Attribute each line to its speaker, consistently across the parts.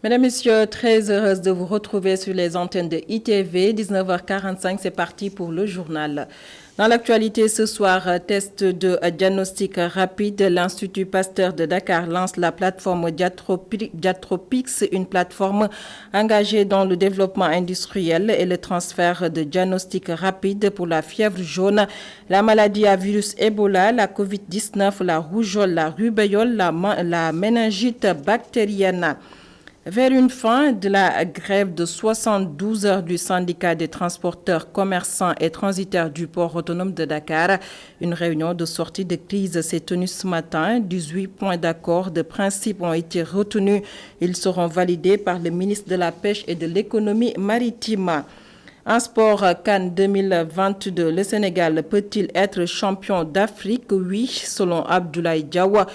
Speaker 1: Mesdames, Messieurs, très heureuse de vous retrouver sur les antennes de ITV. 19h45, c'est parti pour le journal. Dans l'actualité ce soir, test de diagnostic rapide. L'Institut Pasteur de Dakar lance la plateforme Diatropix, une plateforme engagée dans le développement industriel et le transfert de diagnostic rapide pour la fièvre jaune, la maladie à virus Ebola, la COVID-19, la rougeole, la rubéole, la méningite bactérienne. Vers une fin de la grève de 72 heures du syndicat des transporteurs, commerçants et transitaires du port autonome de Dakar, une réunion de sortie de crise s'est tenue ce matin. 18 points d'accord de principe ont été retenus. Ils seront validés par le ministre de la Pêche et de l'Économie maritime. En sport, CAN 2022, le Sénégal peut-il être champion d'Afrique? Oui, selon Abdoulaye Diawa,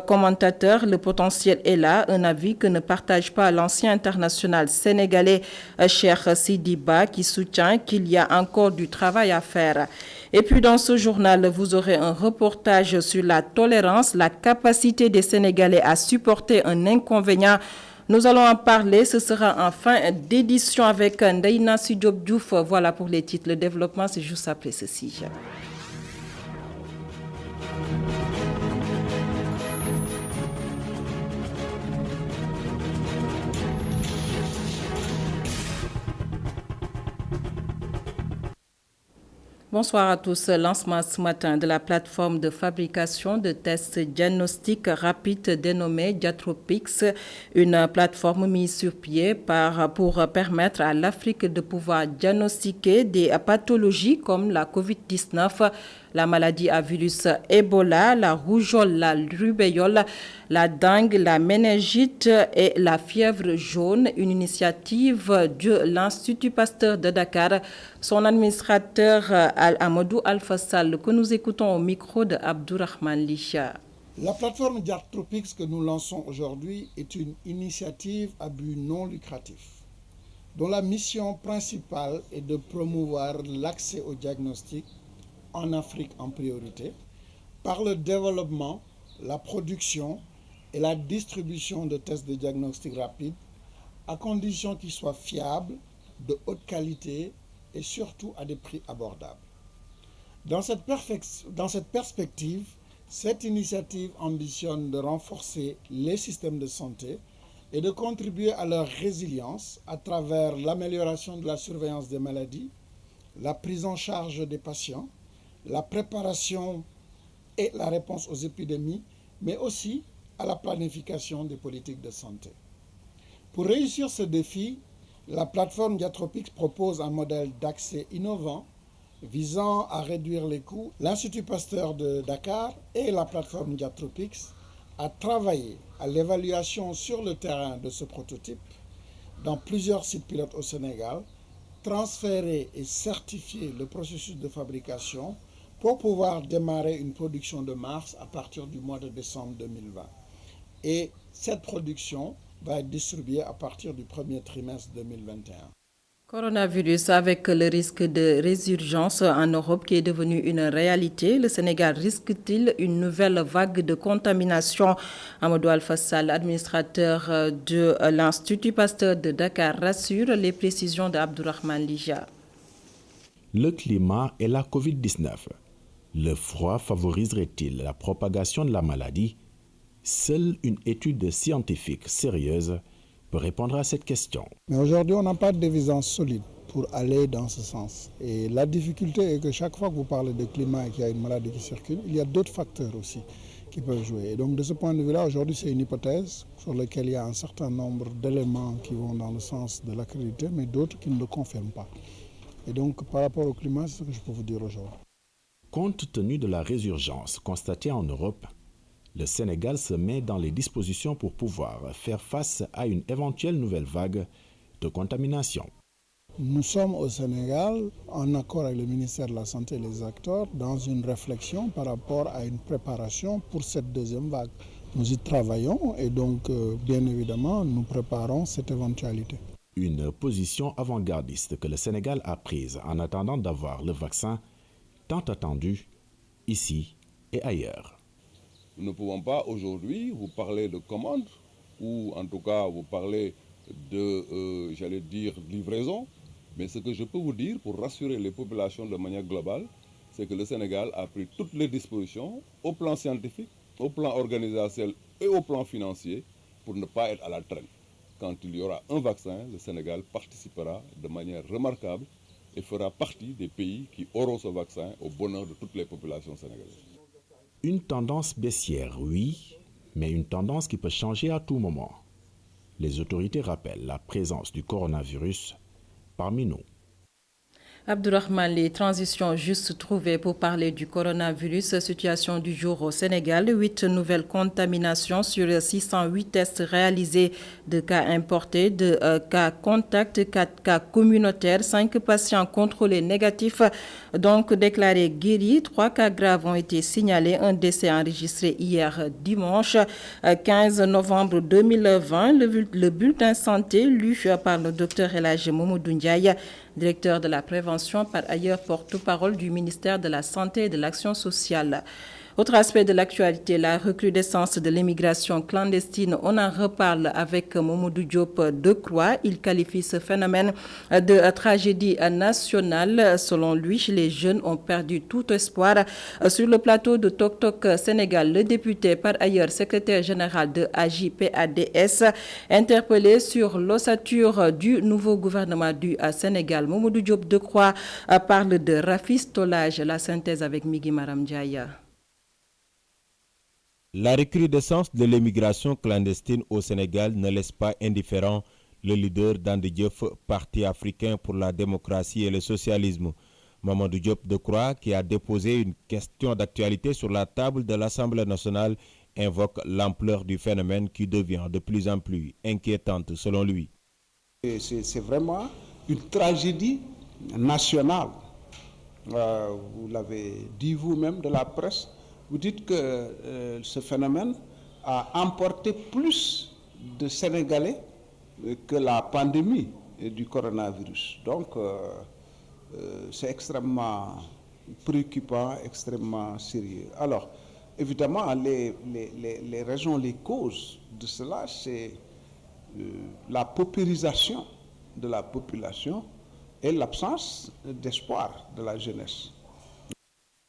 Speaker 1: commentateur, le potentiel est là. Un avis que ne partage pas l'ancien international sénégalais Cheikh Sidiba, qui soutient qu'il y a encore du travail à faire. Et puis dans ce journal, vous aurez un reportage sur la tolérance, la capacité des Sénégalais à supporter un inconvénient. Nous allons en parler, ce sera en fin d'édition avec Ndaïna Diop Diouf. Voilà pour les titres. Le développement, c'est juste après ceci. Bonsoir à tous. Lancement ce matin de la plateforme de fabrication de tests diagnostiques rapides dénommée Diatropix, une plateforme mise sur pied pour permettre à l'Afrique de pouvoir diagnostiquer des pathologies comme la COVID-19, la maladie à virus Ebola, la rougeole, la rubéole, la dengue, la méningite et la fièvre jaune, une initiative de l'Institut Pasteur de Dakar. Son administrateur Amadou Alfassal, que nous écoutons au micro de Abdourahman Licha.
Speaker 2: La plateforme Diatropix que nous lançons aujourd'hui est une initiative à but non lucratif, dont la mission principale est de promouvoir l'accès au diagnostic en Afrique en priorité, par le développement, la production et la distribution de tests de diagnostic rapide, à condition qu'ils soient fiables, de haute qualité et surtout à des prix abordables. Dans cette perspective, cette initiative ambitionne de renforcer les systèmes de santé et de contribuer à leur résilience à travers l'amélioration de la surveillance des maladies, la prise en charge des patients, la préparation et la réponse aux épidémies, mais aussi à la planification des politiques de santé. Pour réussir ce défi, la plateforme Diatropix propose un modèle d'accès innovant visant à réduire les coûts. L'Institut Pasteur de Dakar et la plateforme Diatropix a travaillé à l'évaluation sur le terrain de ce prototype dans plusieurs sites pilotes au Sénégal, transférer et certifier le processus de fabrication pour pouvoir démarrer une production de masse à partir du mois de décembre 2020. Et cette production va être distribuée à partir du premier trimestre 2021.
Speaker 1: Coronavirus avec le risque de résurgence en Europe qui est devenu une réalité. Le Sénégal risque-t-il une nouvelle vague de contamination? Amadou Alfassal, administrateur de l'Institut Pasteur de Dakar, rassure les précisions d'Abdourahman Lija.
Speaker 3: Le climat et la COVID-19. Le froid favoriserait-il la propagation de la maladie? Seule une étude scientifique sérieuse peut répondre à cette question.
Speaker 2: Mais aujourd'hui, on n'a pas d'évidence solide pour aller dans ce sens. Et la difficulté est que chaque fois que vous parlez de climat et qu'il y a une maladie qui circule, il y a d'autres facteurs aussi qui peuvent jouer. Et donc de ce point de vue-là, aujourd'hui, c'est une hypothèse sur laquelle il y a un certain nombre d'éléments qui vont dans le sens de l'accréditer, mais d'autres qui ne le confirment pas. Et donc par rapport au climat, c'est ce que je peux vous dire aujourd'hui.
Speaker 3: Compte tenu de la résurgence constatée en Europe, le Sénégal se met dans les dispositions pour pouvoir faire face à une éventuelle nouvelle vague de contamination.
Speaker 2: Nous sommes au Sénégal, en accord avec le ministère de la Santé et les acteurs, dans une réflexion par rapport à une préparation pour cette deuxième vague. Nous y travaillons et donc, bien évidemment, nous préparons cette éventualité.
Speaker 3: Une position avant-gardiste que le Sénégal a prise en attendant d'avoir le vaccin tant attendu ici et ailleurs.
Speaker 4: Nous ne pouvons pas aujourd'hui vous parler de commande ou en tout cas vous parler de, j'allais dire, livraison. Mais ce que je peux vous dire pour rassurer les populations de manière globale, c'est que le Sénégal a pris toutes les dispositions au plan scientifique, au plan organisationnel et au plan financier pour ne pas être à la traîne. Quand il y aura un vaccin, le Sénégal participera de manière remarquable et fera partie des pays qui auront ce vaccin au bonheur de toutes les populations sénégalaises.
Speaker 3: Une tendance baissière, oui, mais une tendance qui peut changer à tout moment. Les autorités rappellent la présence du coronavirus parmi nous.
Speaker 1: Abdourahmane, les transitions justes trouvées pour parler du coronavirus, situation du jour au Sénégal, 8 nouvelles contaminations sur 608 tests réalisés de cas importés, de cas contacts, 4 cas communautaires, 5 patients contrôlés négatifs, donc déclarés guéris, 3 cas graves ont été signalés, un décès enregistré hier dimanche 15 novembre 2020. Le bulletin santé lu par le docteur Elhadji Mamadou Ndiaye, directeur de la prévention, par ailleurs porte-parole du ministère de la Santé et de l'Action sociale. Autre aspect de l'actualité, la recrudescence de l'immigration clandestine. On en reparle avec Mamadou Diop Decroix. Il qualifie ce phénomène de tragédie nationale. Selon lui, les jeunes ont perdu tout espoir. Sur le plateau de Tok Tok Sénégal, le député, par ailleurs secrétaire général de AJ/PADS, interpellé sur l'ossature du nouveau gouvernement du Sénégal. Mamadou Diop Decroix parle de rafistolage. La synthèse avec Migui Maram Ndiaye.
Speaker 5: La recrudescence de l'immigration clandestine au Sénégal ne laisse pas indifférent le leader d'Andi Diouf, Parti africain pour la démocratie et le socialisme. Mamadou Diop Decroix, qui a déposé une question d'actualité sur la table de l'Assemblée nationale, invoque l'ampleur du phénomène qui devient de plus en plus inquiétante selon lui.
Speaker 6: C'est vraiment une tragédie nationale. Vous l'avez dit vous-même de la presse. Vous dites que ce phénomène a emporté plus de Sénégalais que la pandémie du coronavirus. Donc, c'est extrêmement préoccupant, extrêmement sérieux. Alors, évidemment, les raisons, les causes de cela, c'est la paupérisation de la population et l'absence d'espoir de la jeunesse.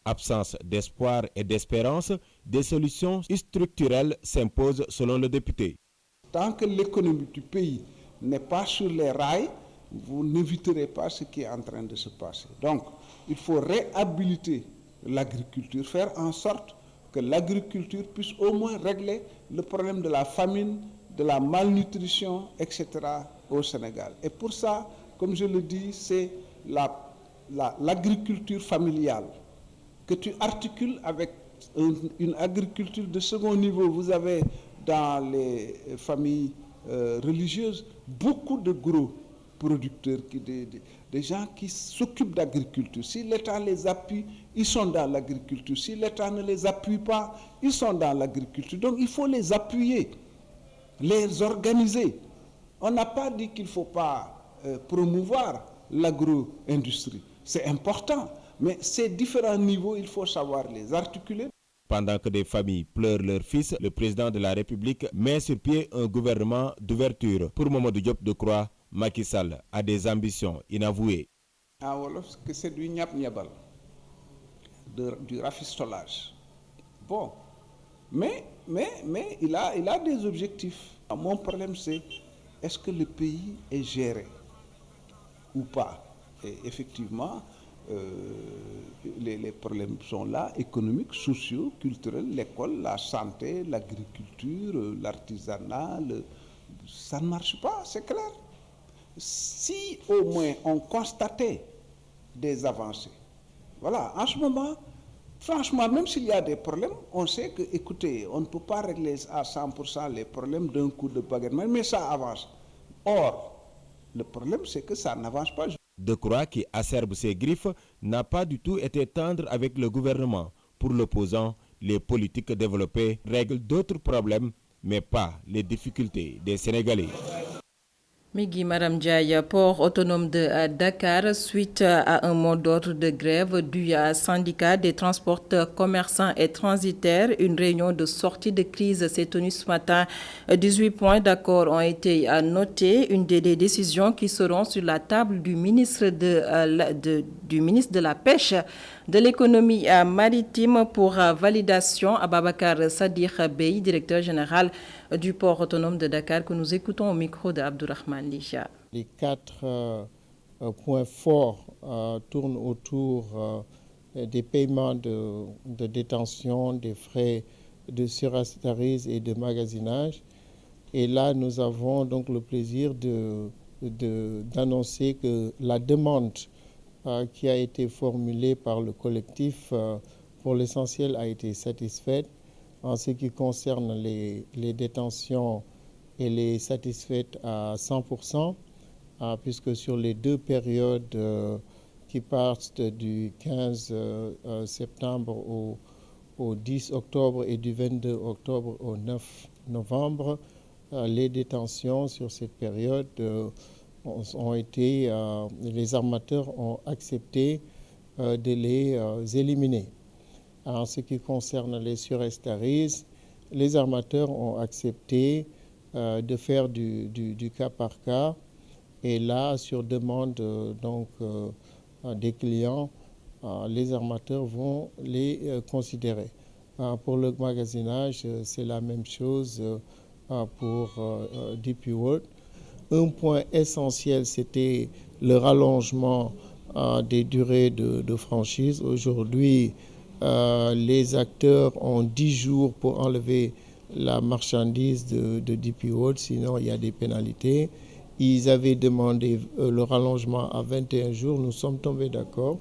Speaker 5: Absence d'espoir et d'espérance, des solutions structurelles s'imposent selon le député.
Speaker 6: Tant que l'économie du pays n'est pas sur les rails, vous n'éviterez pas ce qui est en train de se passer. Donc, il faut réhabiliter l'agriculture, faire en sorte que l'agriculture puisse au moins régler le problème de la famine, de la malnutrition, etc. au Sénégal. Et pour ça, comme je le dis, c'est l'agriculture familiale que tu articules avec une agriculture de second niveau. Vous avez dans les familles religieuses beaucoup de gros producteurs, des gens qui s'occupent d'agriculture. Si l'État les appuie, ils sont dans l'agriculture. Si l'État ne les appuie pas, ils sont dans l'agriculture. Donc il faut les appuyer, les organiser. On n'a pas dit qu'il ne faut pas promouvoir l'agro-industrie. C'est important. Mais ces différents niveaux, il faut savoir les articuler.
Speaker 5: Pendant que des familles pleurent leur fils, le président de la République met sur pied un gouvernement d'ouverture. Pour Mamadou Diop Decroix, Macky Sall a des ambitions inavouées.
Speaker 6: En Wolof, que c'est du nyap-nyabal, du rafistolage. Bon, mais il a des objectifs. Mon problème, c'est est-ce que le pays est géré ou pas? Et effectivement, les problèmes sont là, économiques, sociaux, culturels, l'école, la santé, l'agriculture, l'artisanat, ça ne marche pas, c'est clair. Si au moins on constatait des avancées, voilà, en ce moment, franchement, même s'il y a des problèmes, on sait que, écoutez, on ne peut pas régler à 100% les problèmes d'un coup de baguette, mais ça avance. Or, le problème, c'est que ça n'avance pas.
Speaker 5: Decroix, qui acerbe ses griffes, n'a pas du tout été tendre avec le gouvernement. Pour l'opposant, les politiques développées règlent d'autres problèmes, mais pas les difficultés des Sénégalais.
Speaker 1: Migui Maram Ndiaye, port autonome de Dakar, suite à un mot d'ordre de grève du syndicat des transporteurs commerçants et transitaires, une réunion de sortie de crise s'est tenue ce matin. 18 points d'accord ont été notés, une des décisions qui seront sur la table du ministre de la Pêche, de l'économie maritime pour validation. Ababakar Sadir Bey, directeur général du port autonome de Dakar, que nous écoutons au micro d'Abdourahmane Licha.
Speaker 7: Les 4 points forts tournent autour des paiements de détention, des frais de surestarise et de magasinage. Et là, nous avons donc le plaisir d'annoncer que la demande qui a été formulée par le collectif, pour l'essentiel, a été satisfaite. En ce qui concerne les détentions, elle est satisfaite à 100%, puisque sur les 2 périodes qui partent du 15 septembre au 10 octobre et du 22 octobre au 9 novembre, les détentions sur cette période ont été, les armateurs ont accepté de les éliminer. En ce qui concerne les surestarises, les armateurs ont accepté de faire du cas par cas. Et là, sur demande des clients, les armateurs vont les considérer. Pour le magasinage, c'est la même chose pour DP World. Un point essentiel, c'était le rallongement des durées de franchise. Aujourd'hui, les acteurs ont 10 jours pour enlever la marchandise de DP World, sinon il y a des pénalités. Ils avaient demandé le rallongement à 21 jours. Nous sommes tombés d'accord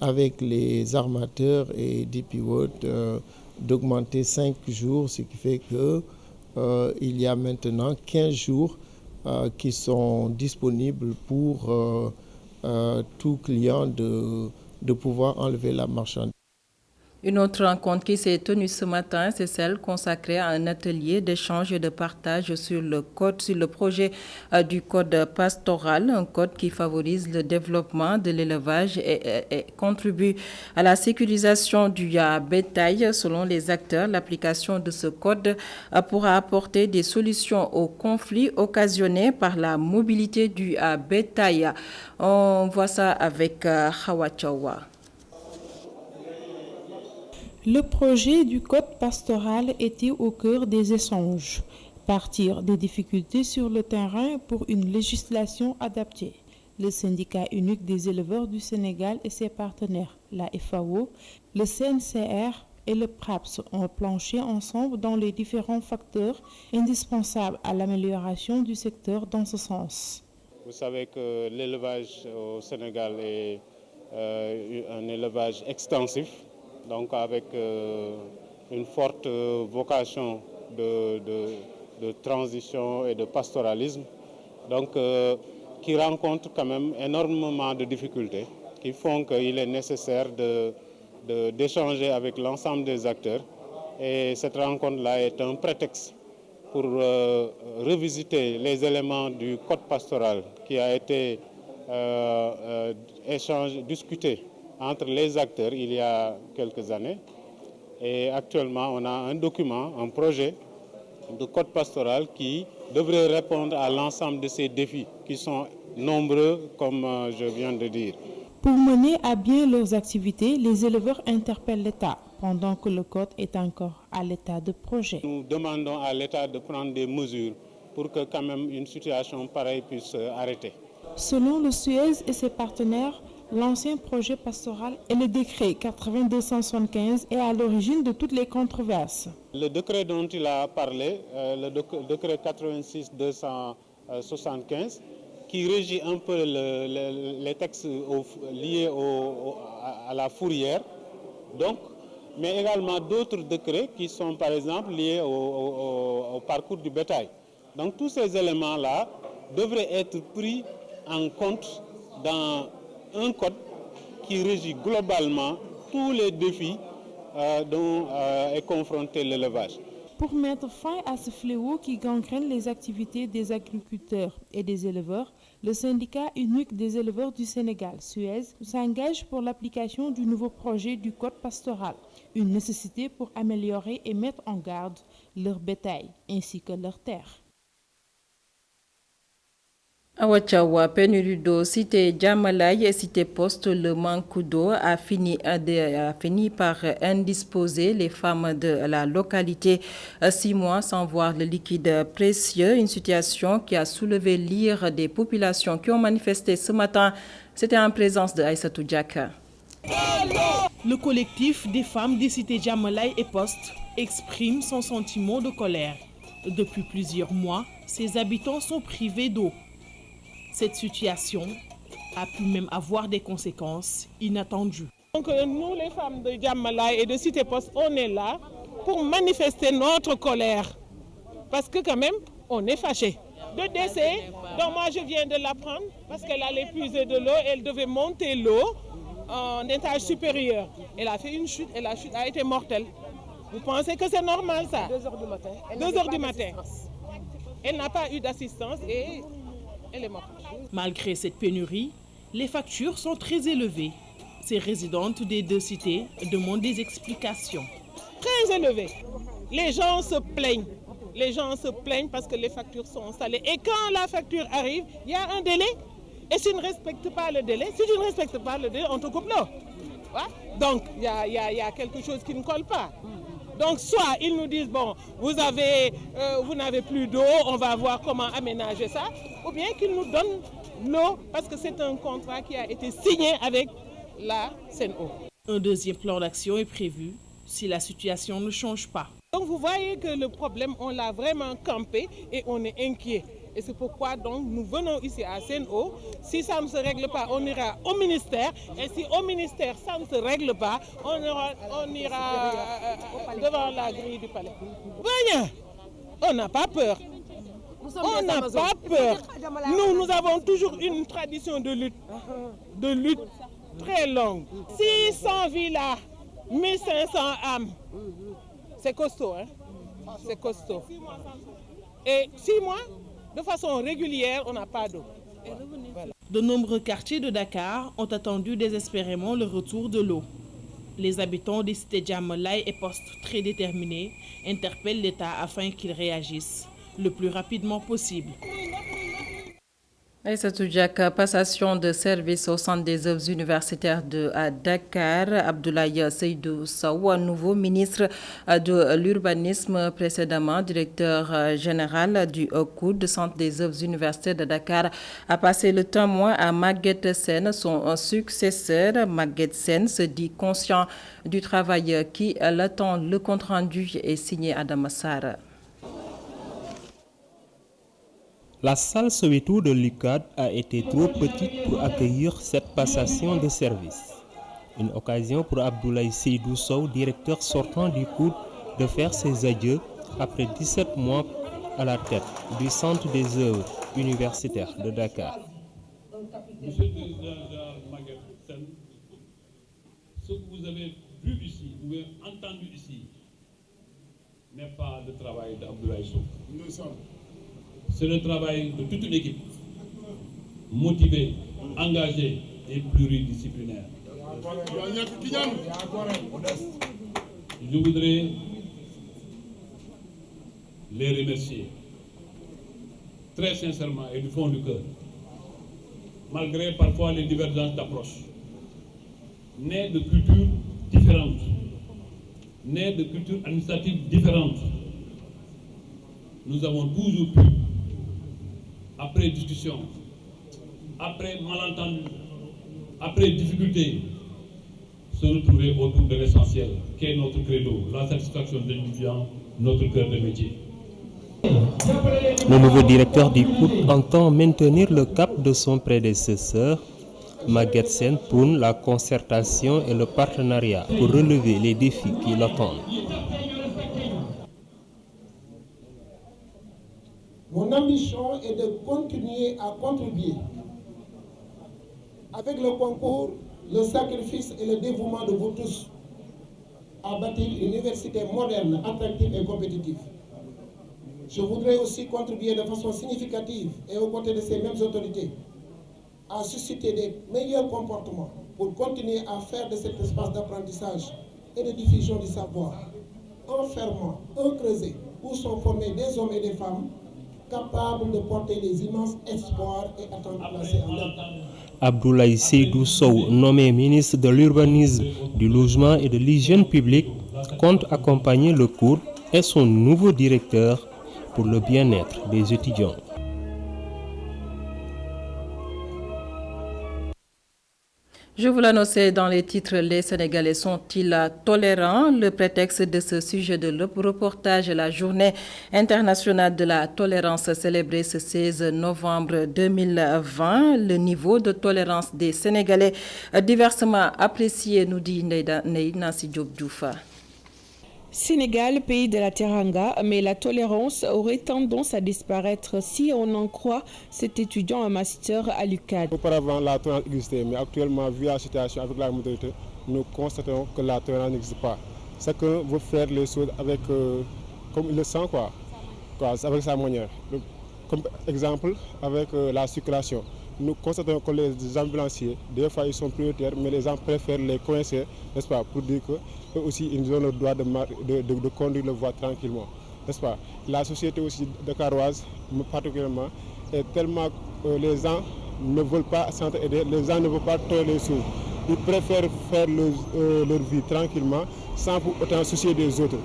Speaker 7: avec les armateurs et DP World d'augmenter 5 jours, ce qui fait qu'il y a maintenant 15 jours qui sont disponibles pour tout client de pouvoir enlever la marchandise.
Speaker 1: Une autre rencontre qui s'est tenue ce matin, c'est celle consacrée à un atelier d'échange et de partage sur le projet du code pastoral, un code qui favorise le développement de l'élevage et contribue à la sécurisation du bétail. Selon les acteurs, l'application de ce code pourra apporter des solutions aux conflits occasionnés par la mobilité du bétail. On voit ça avec Hawa Chawa.
Speaker 8: Le projet du code pastoral était au cœur des échanges. Partir des difficultés sur le terrain pour une législation adaptée. Le syndicat unique des éleveurs du Sénégal et ses partenaires, la FAO, le CNCR et le PRAPS ont planché ensemble dans les différents facteurs indispensables à l'amélioration du secteur dans ce sens.
Speaker 9: Vous savez que l'élevage au Sénégal est un élevage extensif. Donc avec une forte vocation de transition et de pastoralisme, donc qui rencontre quand même énormément de difficultés, qui font qu'il est nécessaire d'échanger avec l'ensemble des acteurs. Et cette rencontre-là est un prétexte pour revisiter les éléments du code pastoral qui a été discuté entre les acteurs il y a quelques années. Et actuellement, on a un document, un projet de code pastoral qui devrait répondre à l'ensemble de ces défis qui sont nombreux, comme je viens de dire.
Speaker 8: Pour mener à bien leurs activités, les éleveurs interpellent l'État pendant que le code est encore à l'état de projet.
Speaker 9: Nous demandons à l'État de prendre des mesures pour que quand même une situation pareille puisse arrêter.
Speaker 8: Selon le Suez et ses partenaires, l'ancien projet pastoral et le décret 8275 est à l'origine de toutes les controverses.
Speaker 9: Le décret dont il a parlé, le décret 86-275, qui régit un peu les textes liés à la fourrière, donc, mais également d'autres décrets qui sont par exemple liés au parcours du bétail. Donc tous ces éléments-là devraient être pris en compte dans un code qui régit globalement tous les défis dont est confronté l'élevage.
Speaker 8: Pour mettre fin à ce fléau qui gangrène les activités des agriculteurs et des éleveurs, le syndicat unique des éleveurs du Sénégal, Suez, s'engage pour l'application du nouveau projet du code pastoral, une nécessité pour améliorer et mettre en garde leur bétail ainsi que leurs terres.
Speaker 1: À Ouatchaoua, pénurie d'eau, cité Djamalaye et cité Poste, le manque d'eau a fini par indisposer les femmes de la localité 6 mois sans voir le liquide précieux, une situation qui a soulevé l'ire des populations qui ont manifesté ce matin. C'était en présence de Aïssatou Diaka.
Speaker 10: Le collectif des femmes des cités Djamalaye et Poste exprime son sentiment de colère. Depuis plusieurs mois, ses habitants sont privés d'eau. Cette situation a pu même avoir des conséquences inattendues.
Speaker 11: Donc nous, les femmes de Djamalaye et de Cité Poste, on est là pour manifester notre colère. Parce que quand même, on est fâchés. De décès, donc moi je viens de l'apprendre, parce qu'elle allait puiser de l'eau, elle devait monter l'eau en étage supérieur. Elle a fait une chute et la chute a été mortelle. Vous pensez que c'est normal ça?
Speaker 12: 2h du matin.
Speaker 11: 2h du matin. Elle n'a pas eu d'assistance et elle est morte.
Speaker 10: Malgré cette pénurie, les factures sont très élevées. Ces résidentes des deux cités demandent des explications.
Speaker 11: Très élevées. Les gens se plaignent. Les gens se plaignent parce que les factures sont salées. Et quand la facture arrive, il y a un délai. Et si tu ne respectes pas le délai, on te coupe l'eau. Ouais? Donc, il y a quelque chose qui ne colle pas. Donc, soit ils nous disent, bon, vous n'avez plus d'eau, on va voir comment aménager ça, ou bien qu'ils nous donnent l'eau, parce que c'est un contrat qui a été signé avec la Sen'Eau.
Speaker 10: Un deuxième plan d'action est prévu si la situation ne change pas.
Speaker 11: Donc, vous voyez que le problème, on l'a vraiment campé et on est inquiet. Et c'est pourquoi donc nous venons ici à Sen'Eau. Si ça ne se règle pas, on ira au ministère. Et si au ministère ça ne se règle pas, on ira devant la grille du palais. Voyez, on n'a pas peur. On n'a pas peur. Nous avons toujours une tradition de lutte très longue. 600 villas, 1500 âmes. C'est costaud, hein? C'est costaud. Et 6 mois, de façon régulière, on n'a pas d'eau. Voilà.
Speaker 10: De nombreux quartiers de Dakar ont attendu désespérément le retour de l'eau. Les habitants des cités Djamalaye et Poste, très déterminés, interpellent l'État afin qu'il réagisse le plus rapidement possible.
Speaker 1: Aïssatou Diaka, passation de service au centre des œuvres universitaires de Dakar. Abdoulaye Seydou Sow, nouveau ministre de l'urbanisme, précédemment directeur général du COUD, centre des œuvres universitaires de Dakar, a passé le témoin à Maguette Sen, son successeur. Maguette Sen se dit conscient du travail qui l'attend. Le compte-rendu est signé Adam Sarr.
Speaker 13: La salle Soweto de l'UCAD a été trop petite pour accueillir cette passation de service. Une occasion pour Abdoulaye Seydou Sow, directeur sortant du COUD, de faire ses adieux après 17 mois à la tête du centre des œuvres universitaires de Dakar.
Speaker 14: Monsieur le président Maguette Sen, ce que vous avez vu ici, vous avez entendu ici, n'est pas le travail d'Abdoulaye Sow. C'est le travail de toute une équipe, motivée, engagée et pluridisciplinaire. Je voudrais les remercier très sincèrement et du fond du cœur, malgré parfois les divergences d'approche, nées de cultures différentes, nées de cultures administratives différentes. Nous avons toujours pu, après discussion, après malentendu, après difficulté, se retrouver autour de l'essentiel, qui est notre credo, la satisfaction des étudiants, notre cœur de métier.
Speaker 13: Le nouveau directeur du COUD entend maintenir le cap de son prédécesseur. Maguette Sen prône la concertation et le partenariat pour relever les défis qui l'attendent.
Speaker 15: Mon ambition est de continuer à contribuer avec le concours, le sacrifice et le dévouement de vous tous à bâtir une université moderne, attractive et compétitive. Je voudrais aussi contribuer de façon significative et aux côtés de ces mêmes autorités à susciter des meilleurs comportements pour continuer à faire de cet espace d'apprentissage et de diffusion du savoir un ferment, un creuset où sont formés des hommes et des femmes capables de porter les immenses espoirs et attentes placés en eux.
Speaker 13: Abdoulaye Seydou Sow, nommé ministre de l'Urbanisme, du Logement et de l'Hygiène publique, compte accompagner le cours et son nouveau directeur pour le bien-être des étudiants.
Speaker 1: Je vous l'annonçais dans les titres, les Sénégalais sont-ils tolérants? Le prétexte de ce sujet de reportage est la journée internationale de la tolérance célébrée ce 16 novembre 2020. Le niveau de tolérance des Sénégalais diversement apprécié, nous dit Nancy Diop Djoufa.
Speaker 8: Sénégal, pays de la Teranga, mais la tolérance aurait tendance à disparaître si on en croit cet étudiant en master à l'UCAD.
Speaker 12: Auparavant, la tolérance existait, mais actuellement, vu la situation avec la modernité, nous constatons que la tolérance n'existe pas. Chacun veut faire les choses avec, comme il le sent, avec sa manière. Comme exemple, avec la circulation. Nous constatons que les ambulanciers, des fois ils sont prioritaires, mais les gens préfèrent les coincer, n'est-ce pas, pour dire qu'eux aussi ils ont le droit de conduire la voie tranquillement, n'est-ce pas. La société aussi dakaroise, particulièrement, est tellement les gens ne veulent pas s'entraider, les gens ne veulent pas tolérer les choses. Ils préfèrent faire leur vie tranquillement, sans pour autant soucier des autres,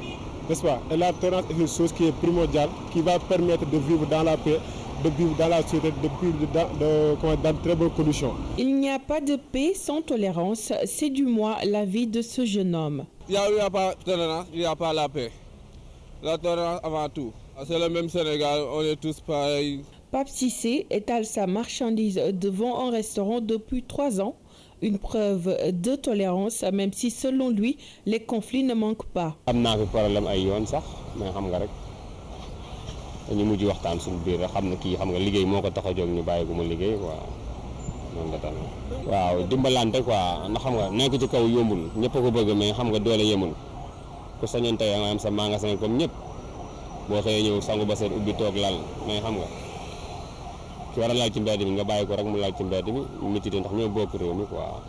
Speaker 12: n'est-ce pas. Et la tolérance est une chose qui est primordiale, qui va permettre de vivre dans la paix, de vivre dans la société, dans de très bonnes conditions.
Speaker 8: Il n'y a pas de paix sans tolérance, c'est du moins l'avis de ce jeune homme.
Speaker 16: Il n'y a pas de tolérance, il n'y a pas la paix. La tolérance avant tout. C'est le même Sénégal, on est tous pareils.
Speaker 8: Pape Cissé étale sa marchandise devant un restaurant depuis 3 ans. Une preuve de tolérance, même si selon lui, les conflits ne manquent pas.
Speaker 17: ñu mujj waxtaan suñu biir xam na kii xam nga liggéey moo ko tax a jóg ñu bàyyi ko mu liggéey quoi noonu la tamit waaw dimbalante quoi ndax xam nga nekk ci kaw yombul ñëpp ko bëgg mais xam nga doole yemul ku sañoon tey nga am sa magasin comme ñëpp boo xëyee ñëw sangu ba seet ubbi toog lal mais xam nga ki war a laal ci mbedd mi nga bàyyi ko rek mu laal ci mbedd mi métti ndax ñoo bokk réew mi quoi.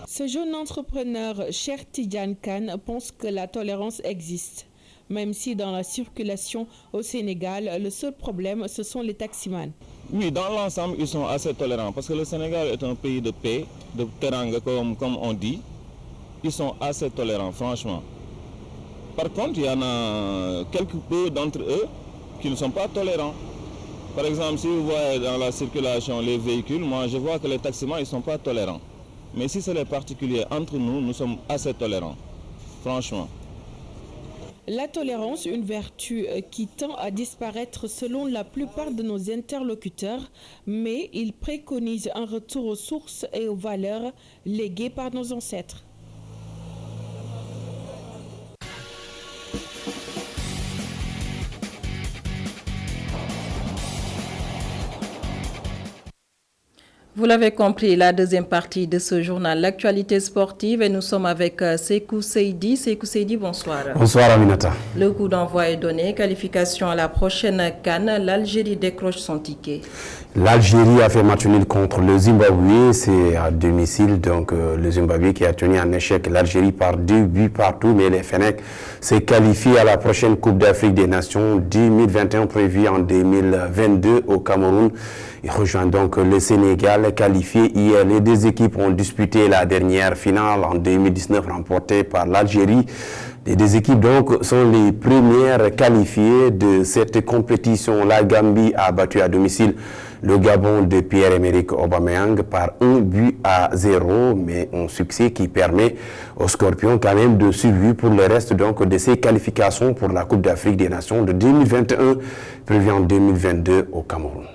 Speaker 8: Ce jeune entrepreneur Cheikh Tidiane Kane pense que la tolérance existe. Même si dans la circulation au Sénégal, le seul problème, ce sont les taximans.
Speaker 18: Oui, dans l'ensemble, ils sont assez tolérants parce que le Sénégal est un pays de paix, de teranga comme on dit. Ils sont assez tolérants, franchement. Par contre, il y en a quelques peu d'entre eux qui ne sont pas tolérants. Par exemple, si vous voyez dans la circulation les véhicules, moi je vois que les taximans, ils ne sont pas tolérants. Mais si c'est les particuliers, entre nous, nous sommes assez tolérants, franchement.
Speaker 8: La tolérance, une vertu qui tend à disparaître selon la plupart de nos interlocuteurs, mais il préconise un retour aux sources et aux valeurs léguées par nos ancêtres.
Speaker 1: Vous l'avez compris, la deuxième partie de ce journal, l'actualité sportive, et nous sommes avec Sekou Seydi. Sekou Seydi, bonsoir.
Speaker 19: Bonsoir Aminata.
Speaker 1: Le coup d'envoi est donné, qualification à la prochaine CAN, l'Algérie décroche son ticket.
Speaker 19: L'Algérie a fait match nul contre le Zimbabwe, c'est à domicile, donc le Zimbabwe qui a tenu en échec l'Algérie par 2 buts partout, mais les Fennecs s'est qualifié à la prochaine Coupe d'Afrique des Nations 2021 prévue en 2022 au Cameroun. Il rejoint donc le Sénégal qualifié hier. Les deux équipes ont disputé la dernière finale en 2019 remportée par l'Algérie. Les deux équipes donc sont les premières qualifiées de cette compétition. La Gambie a battu à domicile le Gabon de Pierre-Emerick Aubameyang par 1-0, mais un succès qui permet aux Scorpions quand même de survivre pour le reste donc de ces qualifications pour la Coupe d'Afrique des Nations de 2021 prévue en 2022 au Cameroun.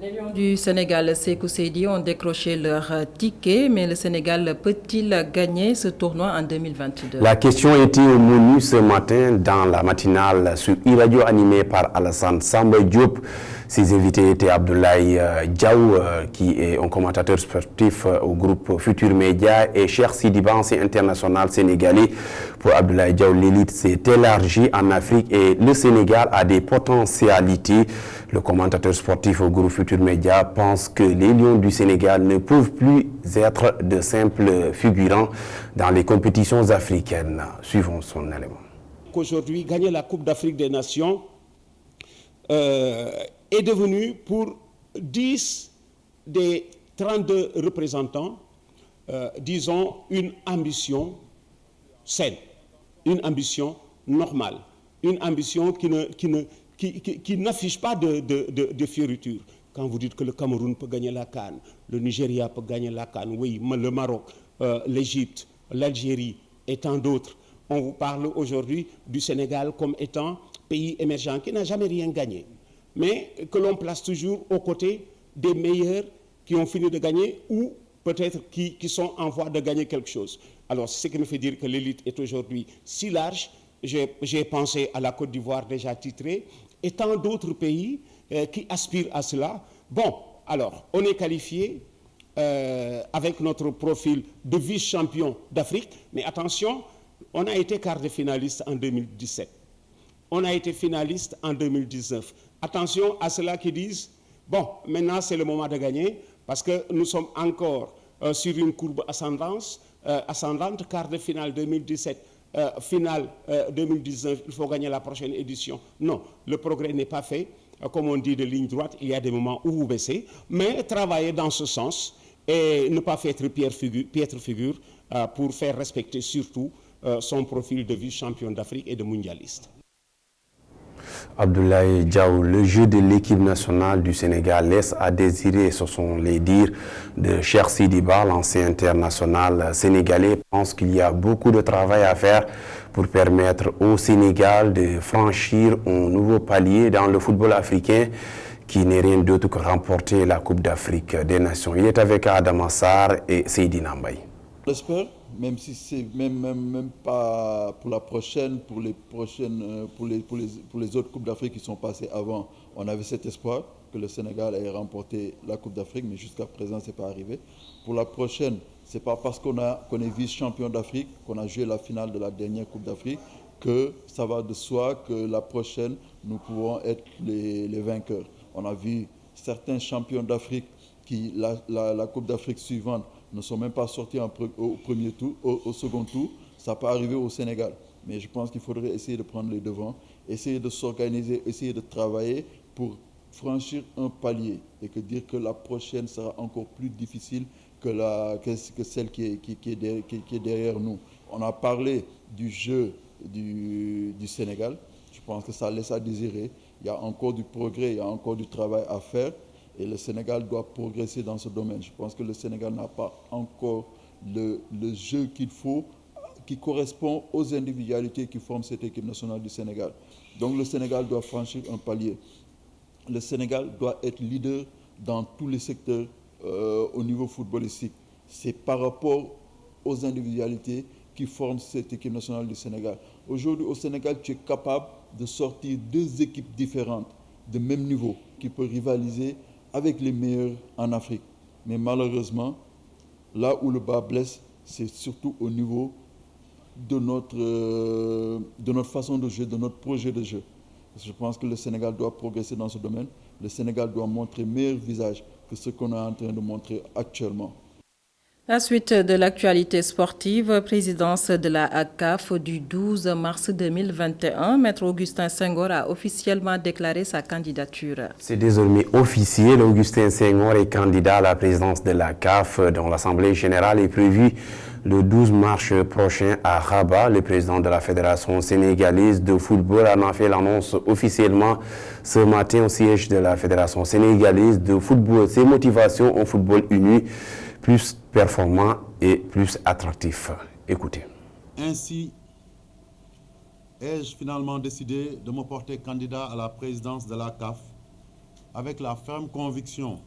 Speaker 1: Les Lions du Sénégal, Sekou Seydi, ont décroché leur ticket, mais le Sénégal peut-il gagner ce tournoi en 2022?
Speaker 19: La question était au menu ce matin dans la matinale sur e-radio animée par Alassane Samba Diop. Ses invités étaient Abdoulaye Diaw, qui est un commentateur sportif au groupe Futur Média, et Cheikh Sidiba, ancien international sénégalais. Pour Abdoulaye Diaw, l'élite s'est élargie en Afrique et le Sénégal a des potentialités. Le commentateur sportif au groupe Futur Média pense que les Lions du Sénégal ne peuvent plus être de simples figurants dans les compétitions africaines. Suivons son élément.
Speaker 20: Qu'aujourd'hui, gagner la Coupe d'Afrique des Nations est devenu pour 10 des 32 représentants, disons, une ambition saine, une ambition normale, une ambition qui n'affiche pas de fioriture. Quand vous dites que le Cameroun peut gagner la CAN, le Nigeria peut gagner la CAN, oui, le Maroc, l'Égypte, l'Algérie et tant d'autres, on vous parle aujourd'hui du Sénégal comme étant pays émergent qui n'a jamais rien gagné, mais que l'on place toujours aux côtés des meilleurs qui ont fini de gagner ou peut-être qui sont en voie de gagner quelque chose. Alors, c'est ce qui me fait dire que l'élite est aujourd'hui si large. J'ai pensé à la Côte d'Ivoire déjà titrée et tant d'autres pays qui aspirent à cela. Bon, alors, on est qualifié avec notre profil de vice-champion d'Afrique, mais attention, on a été quart de finaliste en 2017. On a été finaliste en 2019. Attention à ceux-là qui disent, bon, maintenant c'est le moment de gagner, parce que nous sommes encore sur une courbe ascendante, quart de finale 2017, finale 2019, il faut gagner la prochaine édition. Non, le progrès n'est pas fait. Comme on dit de ligne droite, il y a des moments où vous baissez, mais travailler dans ce sens et ne pas faire piètre figure pour faire respecter surtout son profil de vice-champion d'Afrique et de mondialiste.
Speaker 19: Abdoulaye Diaw, le jeu de l'équipe nationale du Sénégal laisse à désirer, ce sont les dires de Cheikh Sidiba, l'ancien international sénégalais, pense qu'il y a beaucoup de travail à faire pour permettre au Sénégal de franchir un nouveau palier dans le football africain qui n'est rien d'autre que remporter la Coupe d'Afrique des Nations. Il est avec Adam Assar et Seydi Nambaye.
Speaker 21: J'espère, même si c'est même pas pour la prochaine, pour les autres Coupes d'Afrique qui sont passées avant, on avait cet espoir que le Sénégal ait remporté la Coupe d'Afrique, mais jusqu'à présent, ce n'est pas arrivé. Pour la prochaine, ce n'est pas parce qu'on est vice-champion d'Afrique, qu'on a joué la finale de la dernière Coupe d'Afrique, que ça va de soi que la prochaine, nous pouvons être les vainqueurs. On a vu certains champions d'Afrique qui, la Coupe d'Afrique suivante, ne sont même pas sortis au premier tour, au second tour. Ça peut arriver au Sénégal. Mais je pense qu'il faudrait essayer de prendre les devants, essayer de s'organiser, essayer de travailler pour franchir un palier et que dire que la prochaine sera encore plus difficile que celle qui est derrière nous. On a parlé du jeu du Sénégal. Je pense que ça laisse à désirer. Il y a encore du progrès, il y a encore du travail à faire. Et le Sénégal doit progresser dans ce domaine. Je pense que le Sénégal n'a pas encore le jeu qu'il faut, qui correspond aux individualités qui forment cette équipe nationale du Sénégal. Donc le Sénégal doit franchir un palier. Le Sénégal doit être leader dans tous les secteurs au niveau footballistique. C'est par rapport aux individualités qui forment cette équipe nationale du Sénégal. Aujourd'hui, au Sénégal, tu es capable de sortir deux équipes différentes de même niveau qui peuvent rivaliser avec les meilleurs en Afrique. Mais malheureusement, là où le bas blesse, c'est surtout au niveau de notre façon de jouer, de notre projet de jeu. Je pense que le Sénégal doit progresser dans ce domaine. Le Sénégal doit montrer meilleur visage que ce qu'on est en train de montrer actuellement.
Speaker 1: La suite de l'actualité sportive, présidence de la CAF du 12 mars 2021, Maître Augustin Senghor a officiellement déclaré sa candidature.
Speaker 19: C'est désormais officiel, Augustin Senghor est candidat à la présidence de la CAF, dont l'Assemblée générale est prévue le 12 mars prochain à Rabat. Le président de la Fédération sénégalaise de football en a fait l'annonce officiellement ce matin au siège de la Fédération sénégalaise de football. Ses motivations au football uni, plus performant et plus attractif. Écoutez.
Speaker 22: Ainsi, ai-je finalement décidé de me porter candidat à la présidence de la CAF avec la ferme conviction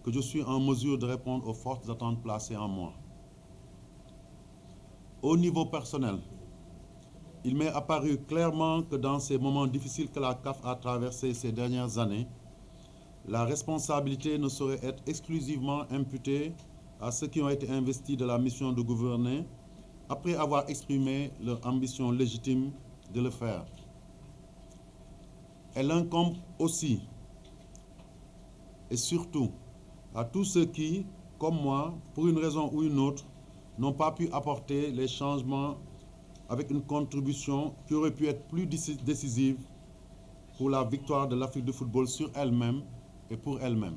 Speaker 22: que je suis en mesure de répondre aux fortes attentes placées en moi. Au niveau personnel, il m'est apparu clairement que dans ces moments difficiles que la CAF a traversés ces dernières années, la responsabilité ne saurait être exclusivement imputée à ceux qui ont été investis de la mission de gouverner après avoir exprimé leur ambition légitime de le faire. Elle incombe aussi et surtout à tous ceux qui, comme moi, pour une raison ou une autre, n'ont pas pu apporter les changements avec une contribution qui aurait pu être plus décisive pour la victoire de l'Afrique de football sur elle-même et pour elle-même.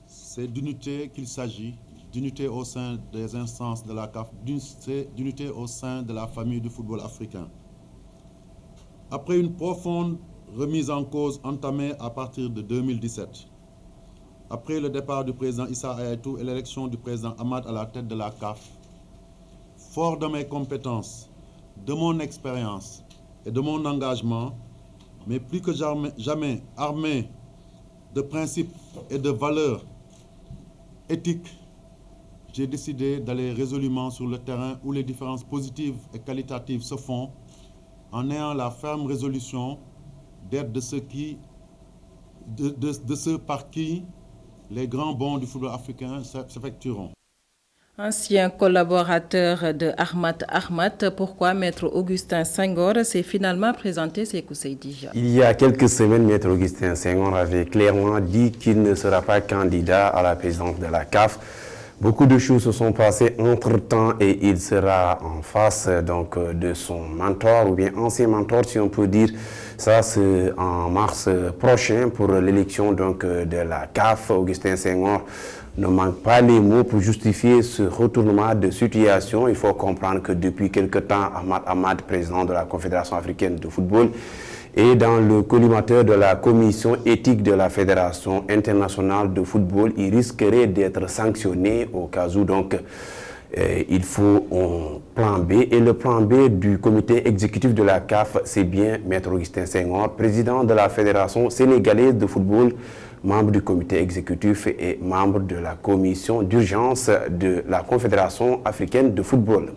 Speaker 22: C'est d'unité qu'il s'agit, d'unité au sein des instances de la CAF, d'unité au sein de la famille du football africain. Après une profonde remise en cause entamée à partir de 2017, après le départ du président Issa Hayatou et l'élection du président Ahmad à la tête de la CAF, fort de mes compétences, de mon expérience et de mon engagement, mais plus que jamais armé de principes et de valeurs éthiques, j'ai décidé d'aller résolument sur le terrain où les différences positives et qualitatives se font, en ayant la ferme résolution d'être de ceux par qui les grands bonds du football africain s'effectueront.
Speaker 1: Ancien collaborateur de Ahmad, pourquoi Maître Augustin Senghor s'est finalement présenté, Sékou Seydi?
Speaker 19: Il y a quelques semaines, Maître Augustin Senghor avait clairement dit qu'il ne sera pas candidat à la présidence de la CAF. Beaucoup de choses se sont passées entre-temps et il sera en face donc de son mentor ou bien ancien mentor, si on peut dire. Ça, c'est en mars prochain pour l'élection donc de la CAF. Augustin Senghor ne manque pas les mots pour justifier ce retournement de situation. Il faut comprendre que depuis quelque temps, Ahmad, président de la Confédération africaine de football, est dans le collimateur de la commission éthique de la Fédération internationale de football. Il risquerait d'être sanctionné au cas où donc il faut un plan B. Et le plan B du comité exécutif de la CAF, c'est bien Maître Augustin Senghor, président de la Fédération sénégalaise de football, membre du comité exécutif et membre de la commission d'urgence de la Confédération africaine de football.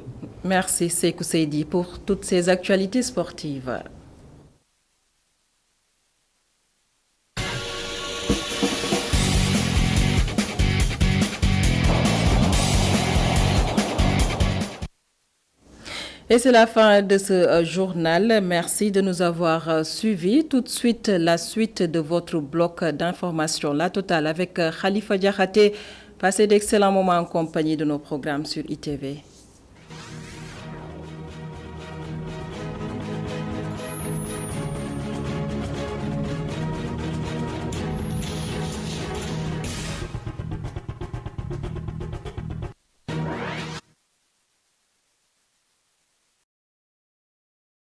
Speaker 1: Merci Sékou Seydi pour toutes ces actualités sportives. Et c'est la fin de ce journal. Merci de nous avoir suivis. Tout de suite, la suite de votre bloc d'information, la totale avec Khalifa Diakhaté. Passez d'excellents moments en compagnie de nos programmes sur ITV.